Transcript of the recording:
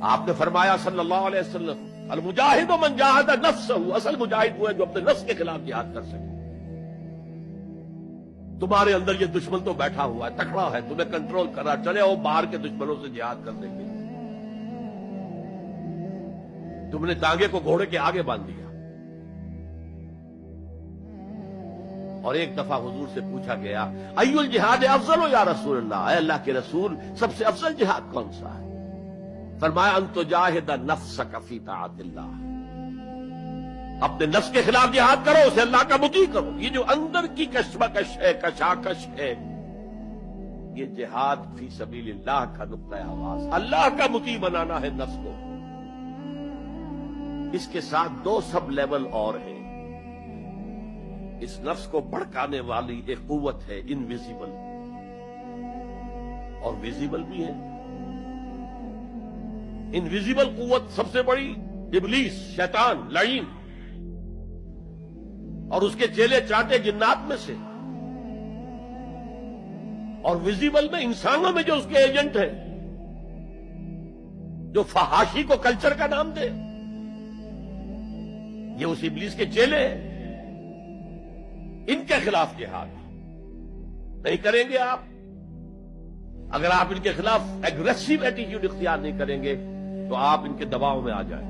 آپ نے فرمایا صلی اللہ علیہ وسلم المجاہد من جاہد نفسہ، اصل مجاہد وہ ہے جو اپنے نفس کے خلاف جہاد کر سکے۔ تمہارے اندر یہ دشمن تو بیٹھا ہوا ہے، تکڑا ہے، تمہیں کنٹرول کرنا، چلے وہ باہر کے دشمنوں سے جہاد کرنے کے لیے تم نے ٹانگے کو گھوڑے کے آگے باندھ دیا۔ اور ایک دفعہ حضور سے پوچھا گیا ای الجہاد افضل یا رسول اللہ، اے اللہ کے رسول سب سے افضل جہاد کون سا ہے؟ فرمایا ان تجاہد نفسک فی طاعت اللہ، اپنے نفس کے خلاف جہاد کرو، اسے اللہ کا مطیع کرو۔ یہ جو اندر کی کشمکش ہے، کشاکش ہے، یہ جہاد فی سبیل اللہ کا نقطۂ آغاز، اللہ کا مطیع بنانا ہے نفس کو۔ اس کے ساتھ دو سب لیول اور ہیں۔ اس نفس کو بھڑکانے والی ایک قوت ہے انویزیبل، اور ویزیبل بھی ہے۔ انویزیبل قوت سب سے بڑی ابلیس، شیطان، لعین اور اس کے چیلے چاٹے جنات میں سے، اور ویزیبل میں انسانوں میں جو اس کے ایجنٹ ہیں، جو فحاشی کو کلچر کا نام دے، یہ اس ابلیس کے چیلے ہیں۔ ان کے خلاف جہاد نہیں کریں گے آپ، اگر آپ ان کے خلاف ایگریسو ایٹیٹیوڈ اختیار نہیں کریں گے تو آپ ان کے دباؤ میں آ جائیں۔